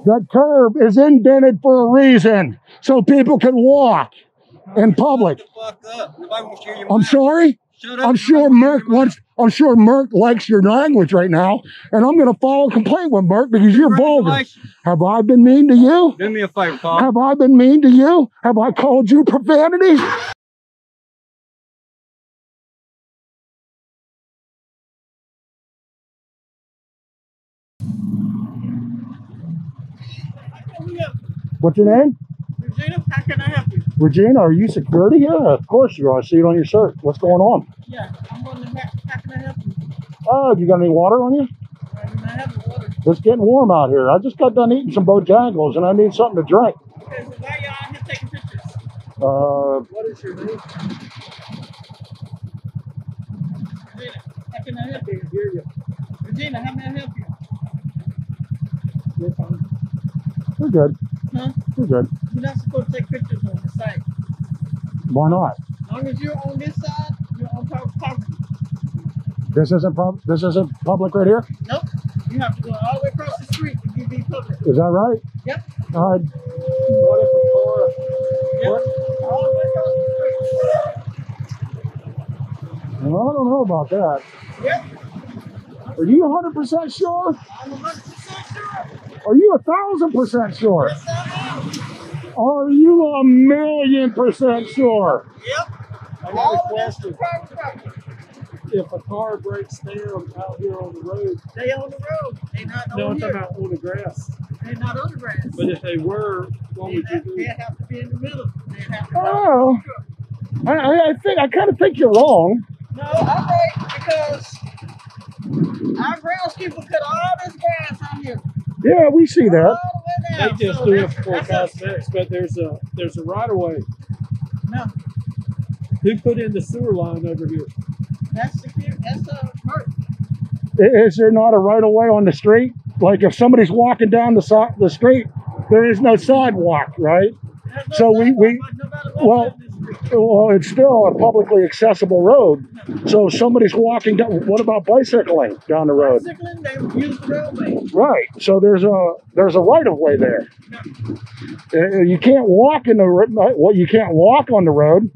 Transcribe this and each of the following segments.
That curb is indented for a reason, so people can walk in public. I'm sorry? I'm sure Merck likes your language right now, and I'm going to file a complaint with Merck because you're vulgar. Have I been mean to you? Do me a favor, Paul. Have I been mean to you? Have I called you profanity? What's your name? Regina, how can I help you? Regina, are you security here? Of course you are. I see it on your shirt. What's going on? Yeah, I'm wondering how can I help you? Oh, you got any water on you? I have water. It's getting warm out here. I just got done eating some Bojangles and I need something to drink. Okay, so why y'all out here taking pictures? What is your name? Regina, how can I help you? I can't hear you. Regina, how may I help you? You're fine. We're good. Huh? We're good. You're not supposed to take pictures on the site. Why not? As long as you're on this side, you're on property. This isn't public right here? Nope. You have to go all the way across the street to be public. Is that right? Yep. All right. What if a car? Yep. All the way across the street. Well, I don't know about that. Yep. Are you 100% sure? I'm 100% sure. Are you 1,000% sure? Yes, I am. Are you 1,000,000% sure? Yep. I got a question. If a car breaks down out here on the road, they on the road. They not no, on I'm here. talking about on the grass. They're not on the grass. But if they were, what would you do? They'd have to be in the middle. They'd have to Oh, I kind of think you're wrong. No, I'm right because our groundskeeper cut all this grass out here. Yeah, we see that. All the way down. They just So do it that's- for that's cosmetics, but there's a right of way. No, Who put in the sewer line over here? that's secure. That's Merck. Is there not a right of way on the street? Like if somebody's walking down the street, there is no sidewalk, right? There's no So sidewalk, we but no matter what well, happens in the street. well, it's still a publicly accessible road. So if somebody's walking down, what about bicycling down the road? Bicycling, they use the roadway. Right. So there's a right of way there. You can't walk in you can't walk on the road.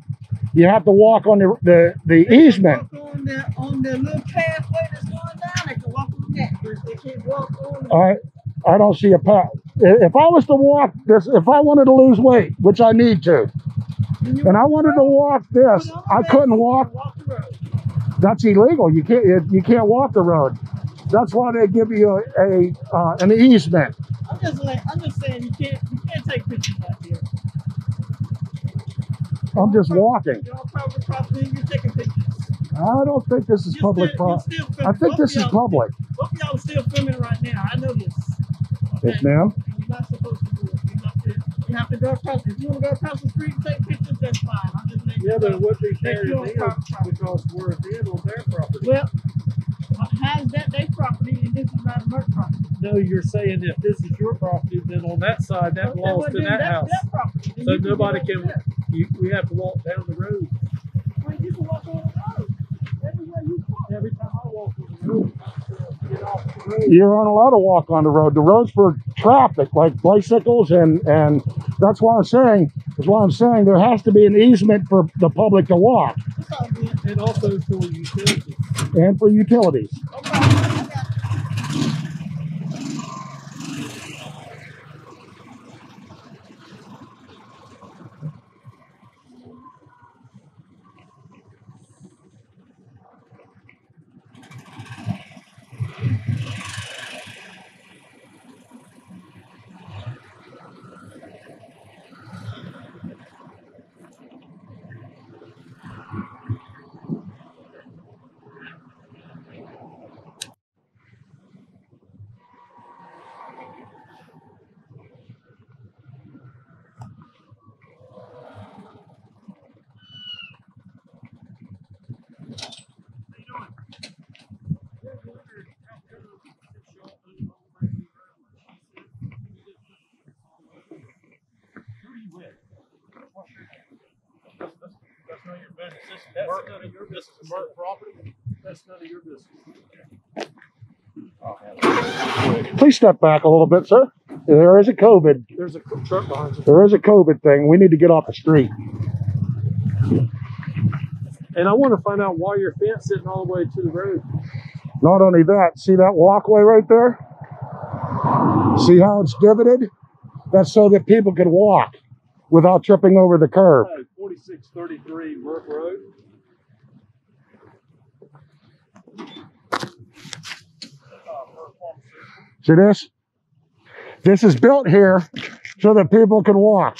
You have to walk on the easement. Walk on the little pathway that's going down. They can walk on that, but they can't walk on. I don't see a path. If I was to walk this, if I wanted to lose weight, which I need to, and I wanted to walk this, I couldn't walk. Walk the road. That's illegal. You can't walk the road. That's why they give you an easement. I'm just saying you can't take pictures out here. I'm just walking. You're on private property. You're taking pictures. I don't think this is public property. I think this is public. Both of y'all are still filming right now. I know this. Yes, ma'am. You're not supposed to do it. You have to go across. If you want to go across the street and take pictures, that's fine. I'm just letting Yeah, you but know it would be that fair you're to on them private property. because we're in on their property. Well, how's that their property and this is not Merck property? No, you're saying if this is your property, then on that side that belongs to that house. That's their property. Then So you can nobody get over can. there. We have to walk down the road. Well, you can walk on the road. Everywhere you walk. Every time I walk on the road, I have to get off the road. You aren't allowed to walk on the road. The road's for traffic, like bicycles, and that's why I'm saying there has to be an easement for the public to walk It's all good. And also for utilities. and for utilities. No problem. I got you. This is Merck property. That's none of your business. Please step back a little bit, sir. There is a COVID. There's a truck behind you. There is a COVID thing. We need to get off the street. And I want to find out why your fence sitting all the way to the road. Not only that, see that walkway right there? See how it's divoted? That's so that people can walk without tripping over the curb. 4633 Merck Road. See this? This is built here so that people can walk.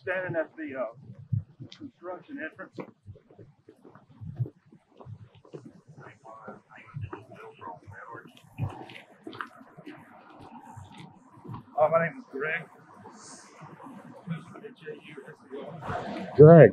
Standing at the construction entrance. My name is Greg. Greg.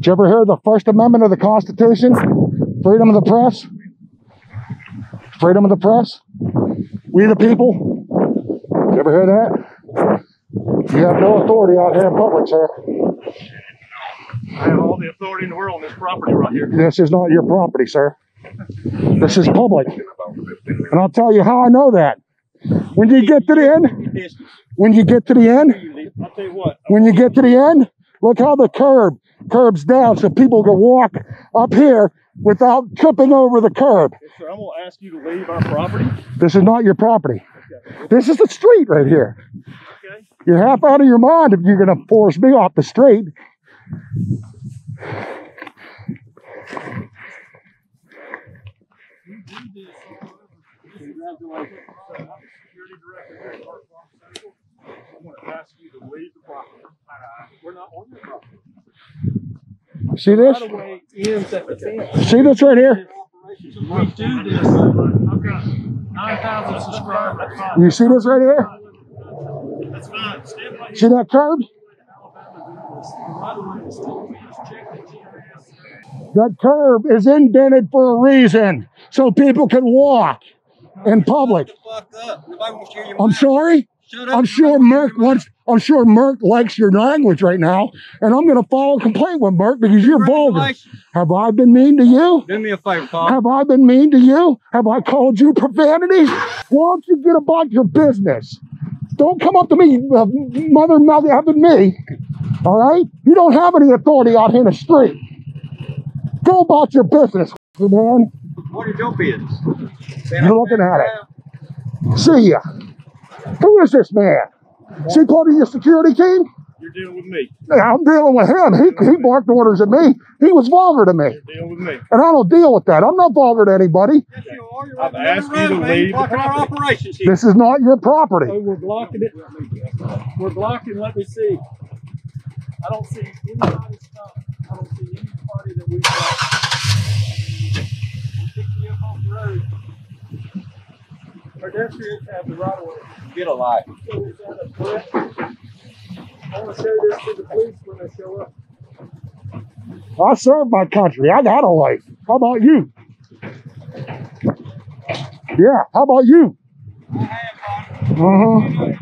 Did you ever hear the First Amendment of the Constitution? Freedom of the press? Freedom of the press? We the people? You ever hear that? You have no authority out here in public, sir. I have all the authority in the world on this property right here. This is not your property, sir. This is public. And I'll tell you how I know that. When you get to the end, when you get to the end, I'll tell you what. when you get to the end, look how the curb's down so people can walk up here without tripping over the curb. Yes, sir, I'm going to ask you to leave our property. This is not your property. Okay. This is the street right here. Okay. You're half out of your mind if you're going to force me off the street. I'm going to ask you to leave the property. We're not on your property. See this? Right away ends at the fence. See this right here? We do this. I've got 9,000 subscribers. You see this right here? That's fine. Stand right See that curb? That curb is indented for a reason, so people can walk in public. Fuck up. Nobody wants to hear your I'm mouth. sorry. Shut up. I'm sure Merck likes your language right now, and I'm going to file a complaint with Merck because you're vulgar. Have I been mean to you? Do me a favor, Paul. Have I been mean to you? Have I called you profanity? Why don't you get about your business? Don't come up to me, mother having me. All right? You don't have any authority out here in the street. Go about your business, man. What are your business? You're looking at it. See ya. Who is this man? Is he part of your security team? You're dealing with me. Yeah, I'm dealing with him. He barked orders at me. He was vulgar to me. You're dealing with me. And I don't deal with that. I'm not vulgar to anybody. Yes, you are. You're I've asked you to leave the property. Operations here. This is not your property. Oh, we're blocking it. We're blocking. Let me see. I don't see anybody stop. I don't see anybody that we've got. We're picking you up off the road. Pedestrians have the right of way. Get a life. So is that a threat? I want to show this to the police when they show up. I serve my country. I got a life. How about you? Yeah, how about you? I have one.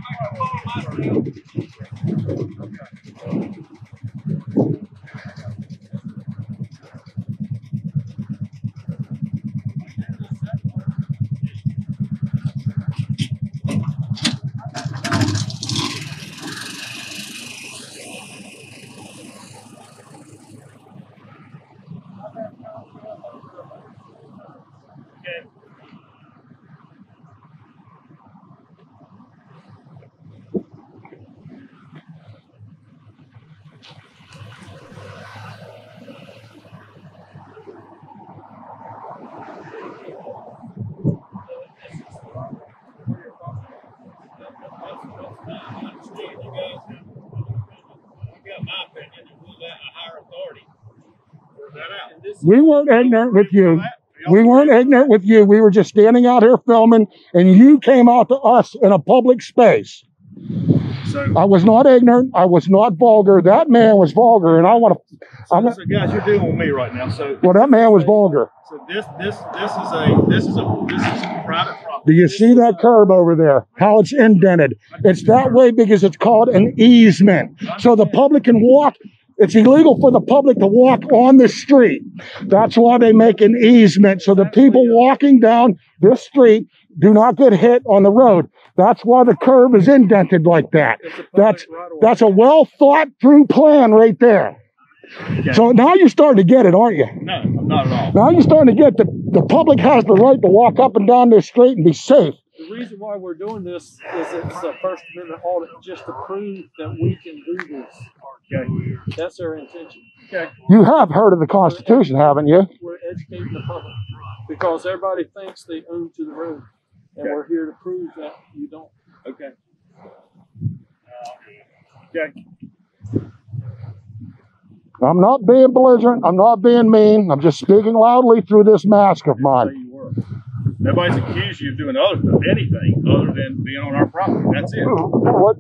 Okay. We weren't ignorant with you. We weren't ignorant with you. We were just standing out here filming, and you came out to us in a public space. So, I was not ignorant. I was not vulgar. That man was vulgar, and I want to. so guys, you're dealing with me right now. So, Well, that man was vulgar. so this is private property. Do you see that curb over there? How it's indented? It's that way because it's called an easement. So the public can walk. It's illegal for the public to walk on the street. That's why they make an easement. So the people walking down this street do not get hit on the road. That's why the curb is indented like that. That's a well thought through plan right there. Okay. So now you're starting to get it, aren't you? No, not at all. Now you're starting to get the public has the right to walk up and down this street and be safe. The reason why we're doing this is it's a First Amendment audit just to prove that we can do this. Okay. That's our intention. Okay. You have heard of the Constitution, haven't you? We're educating the public because everybody thinks they own to the road, and we're here to prove that you don't. Okay. Okay. I'm not being belligerent. I'm not being mean. I'm just speaking loudly through this mask of Say mine. you were. Nobody's accused you of doing anything other than being on our property. That's it.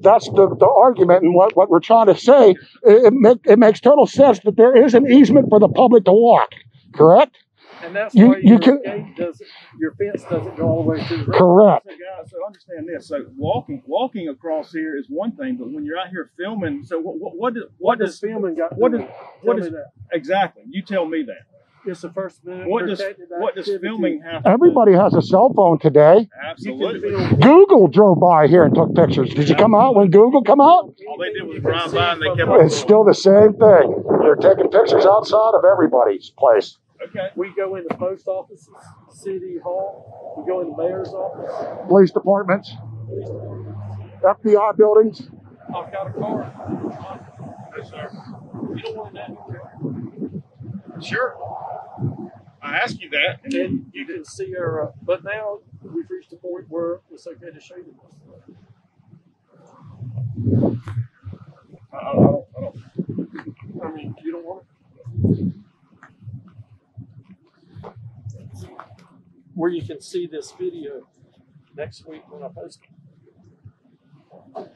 That's the argument, and what we're trying to say. It makes total sense that there is an easement for the public to walk. Correct? And that's why You your can- gate doesn't, your fence doesn't go all the way to the road. Correct. So guys, so understand this. So walking across here is one thing, but when you're out here filming, so what does filming got? what to does do? what Tell is me that? exactly? You tell me that. It's the First Amendment. What does protected activity. filming have? To Everybody has a cell phone today. do? Absolutely. You can film. Google drove by here and took pictures. Did you come out when Google come out? All they did was drive by and they kept on It's still the same thing. They're taking pictures outside of everybody's place. Okay. We go into post offices, city hall. We go into mayor's office. Police departments, Police department. FBI buildings. I've got a car. Yes, sir. You don't want that. Sure. I asked you that, and And you can see our. But now we've reached a point where it's okay to show you this. I don't. I mean, you don't want it. Where you can see this video next week when I post it.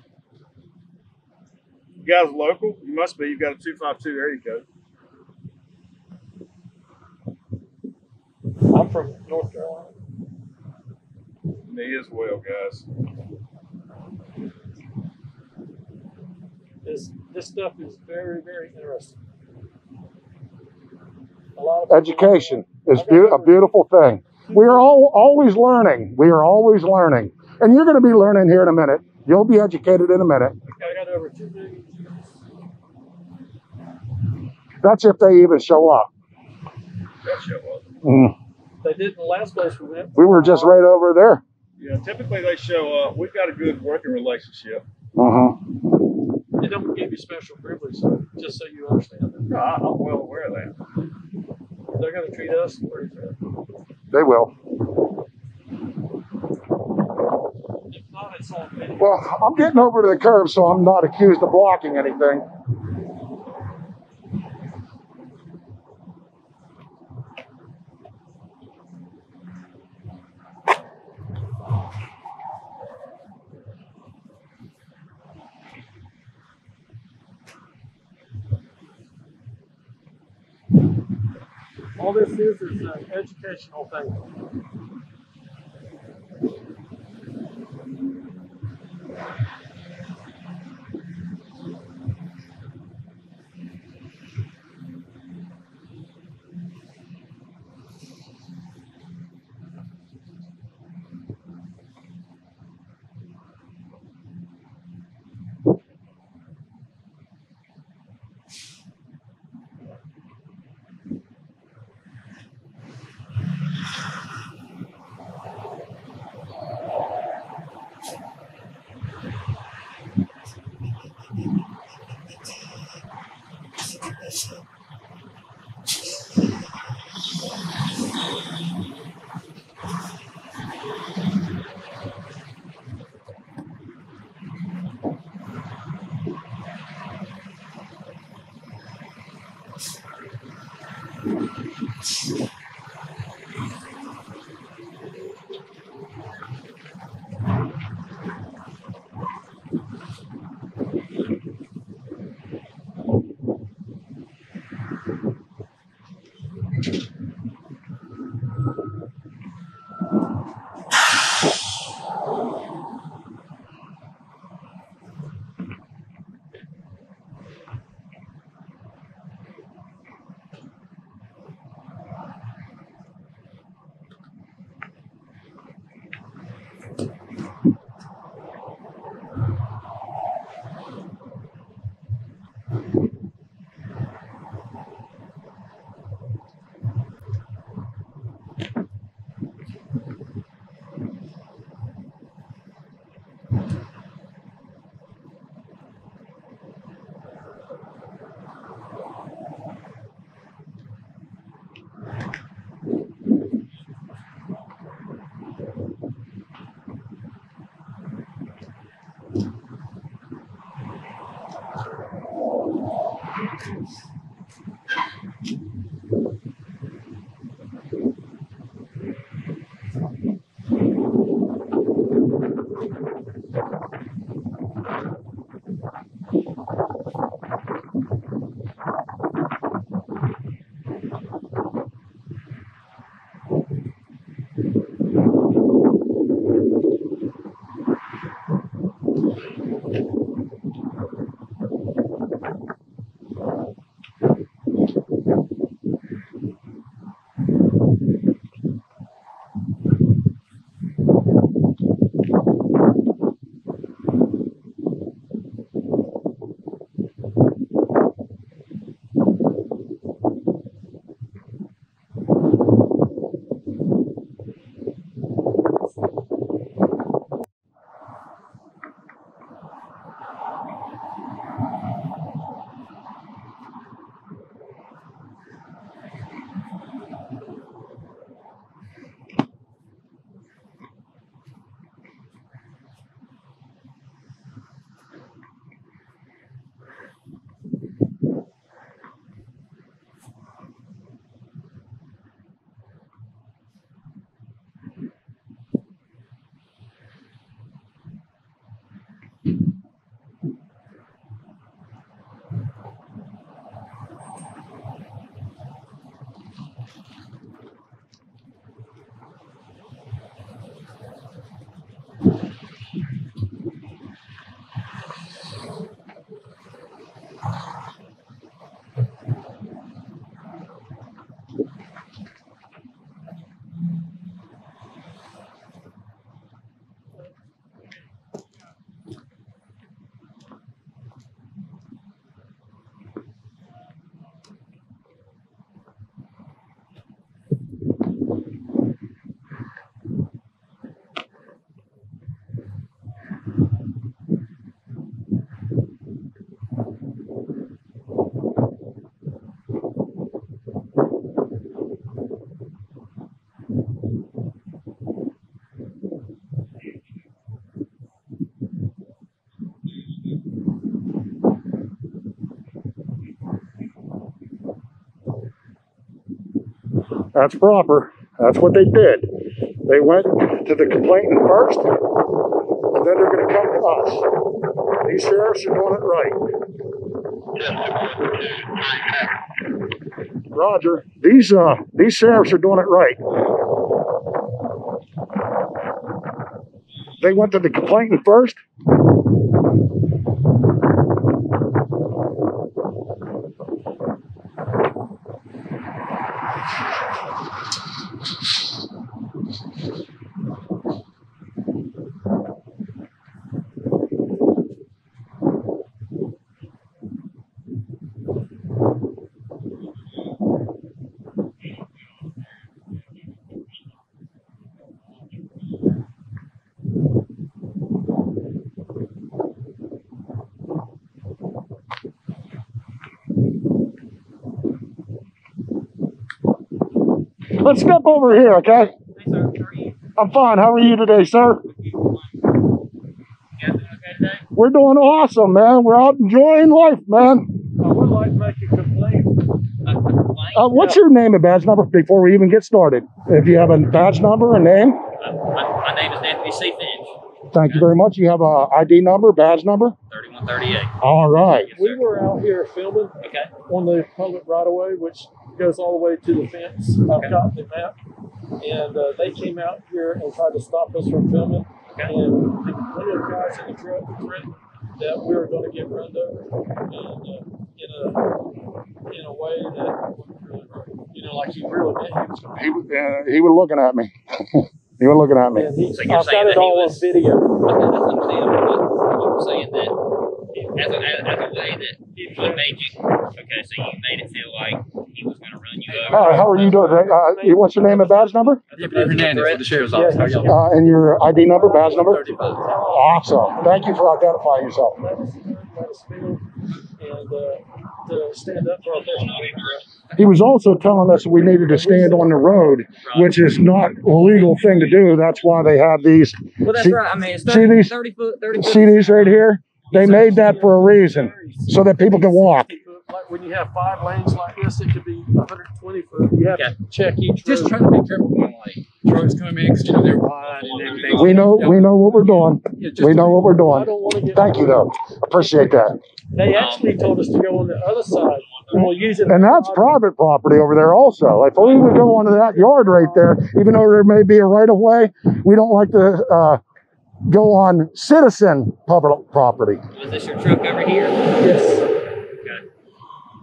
You guys local? You must be. You've got a 252 area code. I'm from North Carolina. Me as well, guys. This stuff is very, very interesting. A lot of Education is a beautiful thing. We are always learning. We are always learning. And you're going to be learning here in a minute. You'll be educated in a minute. I got over 2 million views. That's if they even show up. That show up. They did in the last place we went. We were just right over there. Yeah, typically they show up. We've got a good working relationship. They don't give you special privilege, so just so you understand that. I'm well aware of that. They're going to treat us pretty fair. They will. If not, it's on video. Well, I'm getting over to the curb, so I'm not accused of blocking anything. All this is an educational thing. That's proper. That's what they did. They went to the complainant first, and then they're going to come to us. These sheriffs are doing it right. Roger. These sheriffs are doing it right. They went to the complainant first. Let's step over here, okay? Hey, sir. How are you? I'm fine. How are you today, sir? You guys doing okay today? We're doing awesome, man. We're out enjoying life, man. I would like to make a complaint. What's your name and badge number before we even get started? If you have a badge number, a name? My name is Anthony C. Finch. Thank you very much. You have a ID number, badge number? 3138. All right. Yes, We sir. were out here filming Okay. on the public right of way, which goes all the way to the fence. I've Okay. got the map. And they came out here and tried to stop us from filming. Okay. And one of the guys in the truck threatened that we were going to get run over, and in a way that wasn't really right. You know, like he really meant he was going to. He was looking at me. He was looking at me. And he, So you're I've saying got it that he all on was- video. Okay, that's understandable. But we're saying that as a way that he made you. Okay, so you made it feel like he was going to run you over. Hi, how are you doing today? What's your name and badge number? Deputy Hernandez with the Sheriff's Office. How are y'all? And your ID number, badge number? 35. Awesome. Thank you for identifying yourself. Let us film and to stand up for our First Amendment. He was also telling us we needed to stand on the road, which is not a legal thing to do. That's why they have these. Well, that's See- right. I mean, it's see these- 30 foot. 30 foot. See these right here? They made that for a reason, so that people can walk. Like when you have 5 lanes like this, it could be 120 foot. You have to check each Just road. try to be careful when like trucks come in, because you know they're wide and everything. We know what we're doing. Yeah, just We know what we're I doing. don't want to get. Thank you, though. Appreciate that. They actually told us to go on the other side, and we'll use it. And that's private property over there also. If we would go onto that yard right there, even though there may be a right of way, we don't like to go on citizen public property. Was this your truck over here? Yes, Okay.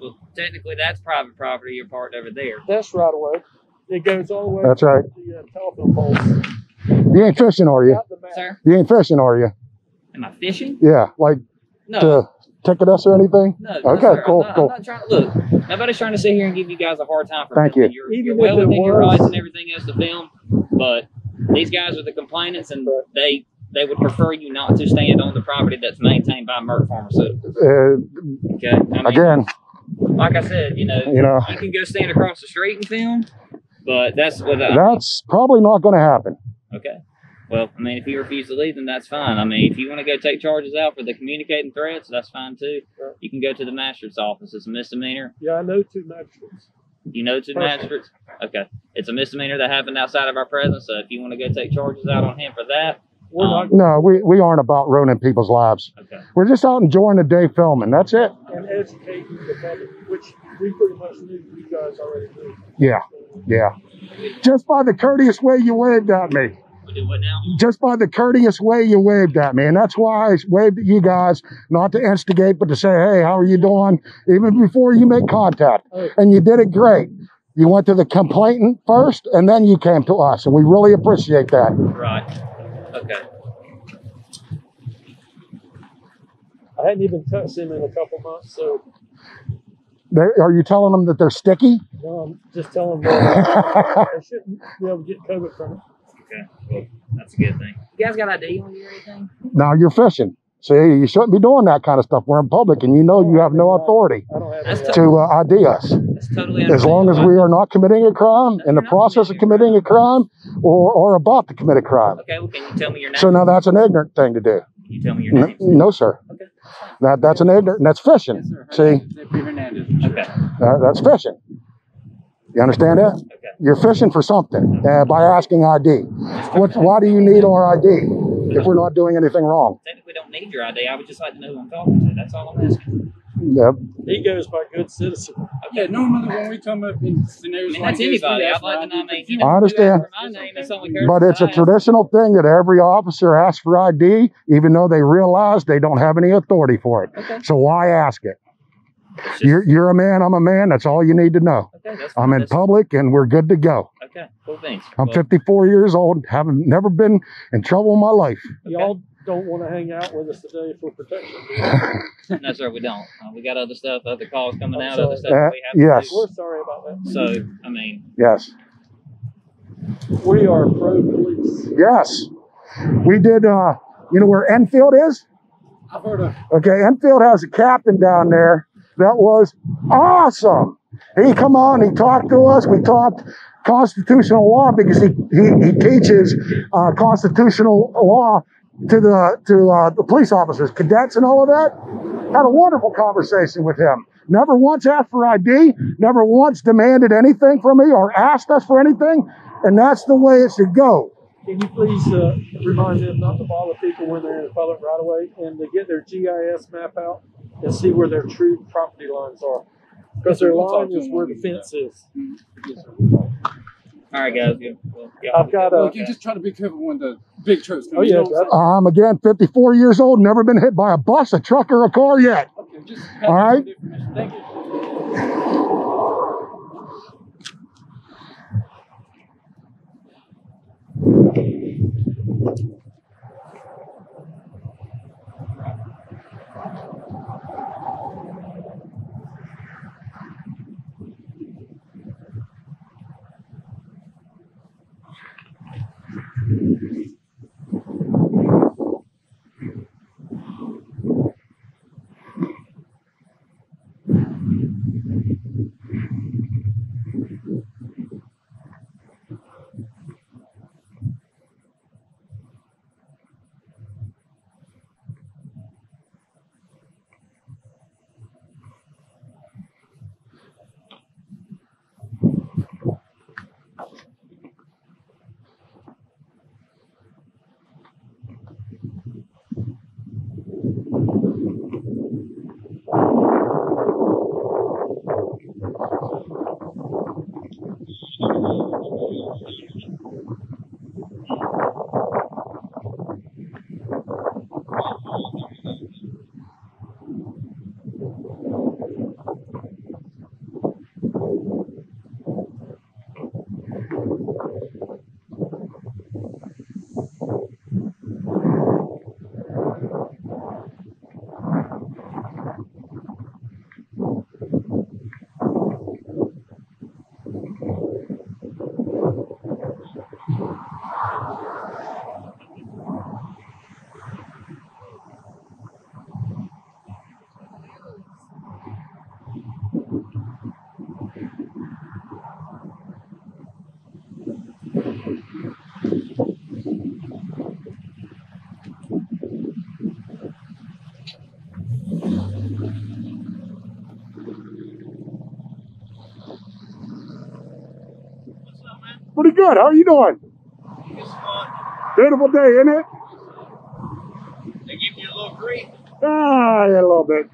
Well, technically, that's private property. You're parked over there. that's right away. It goes all the way. That's right. to the telephone poles. You ain't fishing, are you? Out the map. Sir, You ain't fishing, are you? am I fishing? Yeah, like No. to ticket us or anything? No, Okay, sir. cool, I'm cool. not trying to look. Nobody's trying to sit here and give you guys a hard time for Thank filming. you. You're Even well if it within your was- rights and everything else to film, but these guys are the complainants, and they would prefer you not to stand on the property that's maintained by Merck Pharmaceuticals. Okay. I mean, Again, like I said, you you know, you can go stand across the street and film, but that's what. that's probably not going to happen. Okay. Well, I mean, if you refuse to leave, then that's fine. I mean, if you want to go take charges out for the communicating threats, that's fine too. You can go to the magistrate's office. It's a misdemeanor. Yeah, I know 2 magistrates. You know, to the magistrates. Okay. It's a misdemeanor that happened outside of our presence. So if you want to go take charges out on him for that, We're not No, we aren't about ruining people's lives. okay. We're just out enjoying the day filming. That's it. and educating the public, which we pretty much knew you guys already knew. Yeah, yeah. Just by the courteous way you waved at me. We do what now? Just by the courteous way you waved at me. And that's why I waved at you guys, not to instigate, but to say, hey, how are you doing? Even before you make contact. And you did it great. You went to the complainant first, and then you came to us. And we really appreciate that. Right. Okay. I hadn't even touched them in a couple months, so Are you telling them that they're sticky? I'm just telling them that they shouldn't be able to get COVID from it. Okay. Well, that's a good thing. You guys got ID on you or anything? Now you're fishing. See, you shouldn't be doing that kind of stuff. We're in public, and you know you have no authority I don't have That's any to ID us. That's totally As long as we are not committing a crime, in the process of committing a crime, or about to commit a crime. Okay, well, can you tell me your name? So now that's an ignorant thing to do. Can you tell me your name? No, sir. Okay. That's an ignorant. That's fishing. Yes, sir. See, Deputy Hernandez. Okay. that's fishing. You understand that? Okay. You're fishing for something by asking ID. Why do you need our ID if we're not doing anything wrong? Technically, don't need your ID. I would just like to know who I'm talking to. That's all I'm asking. Yep. He goes by good citizen. Yeah, normally when we come up in scenarios That's like this, anybody. we I'd ask like to for know. I ID. mean, I understand. For my name, it's only courtesy But it's a I ask. traditional thing that every officer asks for ID, even though they realize they don't have any authority for it. Okay. So why ask it? It's just- You're a man, I'm a man. That's all you need to know. Okay, that's I'm fine. in That's- public and we're good to go. Okay, cool things. I'm Well, 54 years old, haven't never been in trouble in my life. Y'all don't want to hang out with us today for protection. Do you? No, sir, we don't. We got other stuff, other calls coming I'm out, sorry. other stuff that we have to Yes. We're sorry about that. do. So, I mean, Yes. We are pro-police. Yes. We did, you know where Enfield is? I've heard of Okay, Enfield has a captain down there that was awesome. He come on, he talked to us. We talked constitutional law because he teaches constitutional law to the police officers, cadets, and all of that. Had a wonderful conversation with him. Never once asked for ID. Never once demanded anything from me or asked us for anything. And that's the way it should go. Can you please remind them not to bother people when they're in the public right away and to get their GIS map out and see where their true property lines are? Because their line is where the fence is. all right, guys. Well, I've got Well, a. you just try to be careful when the big trucks come. Oh, You yeah, know what I'm saying? Again, 54 years old, never been hit by a bus, a truck, or a car yet. Okay, just All right. Thank you. Pretty good. How are you doing? Beautiful day, isn't it? They give you a little grief. Ah, yeah, a little bit.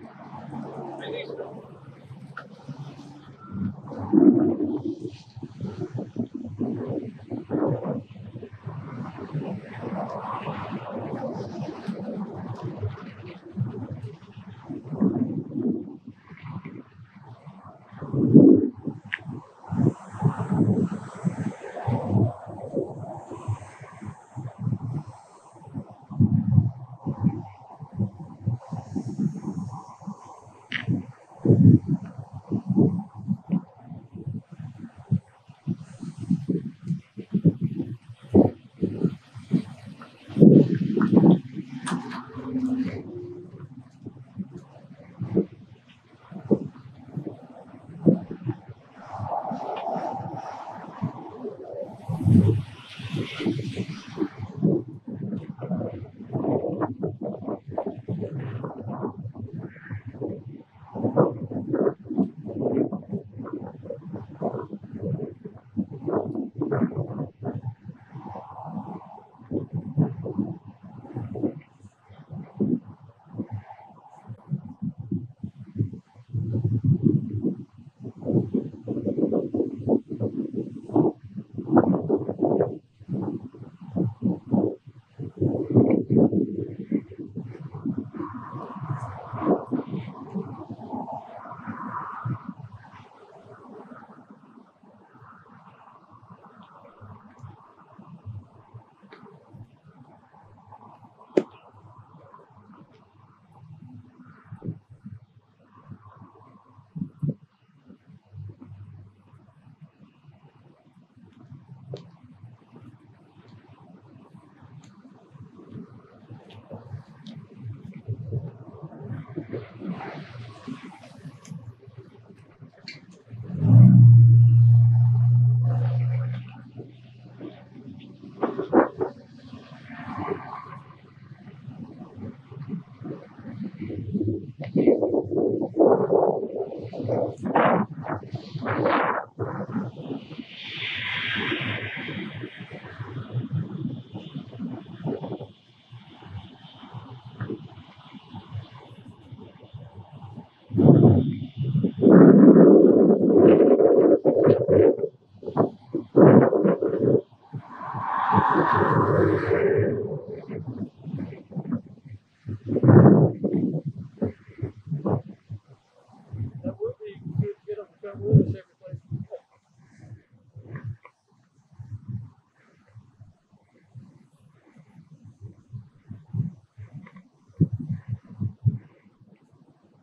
That would be good to get them to come with us every place.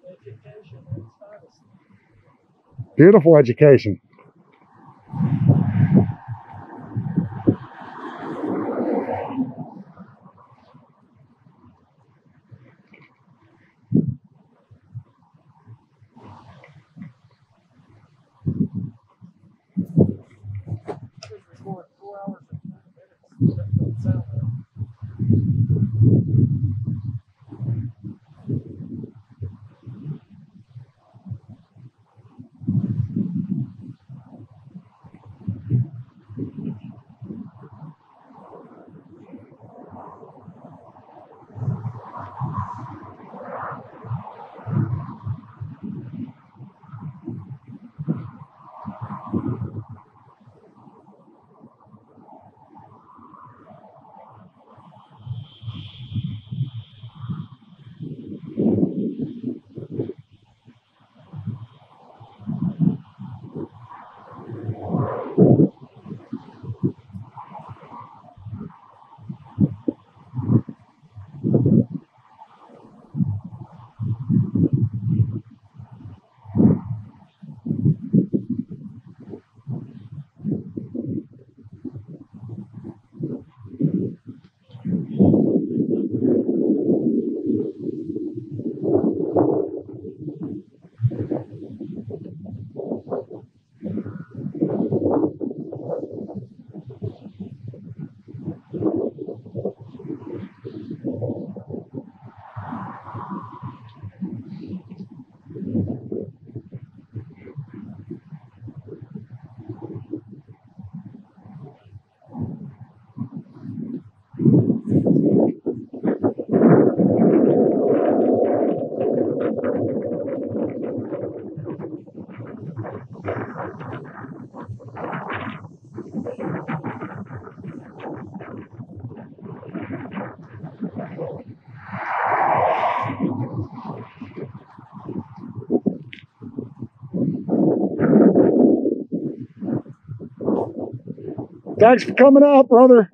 Education at its finest. Beautiful education. I was recording 4 hours and 9 minutes. That doesn't sound right. Thanks for coming out, brother.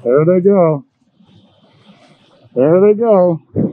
There they go. There they go.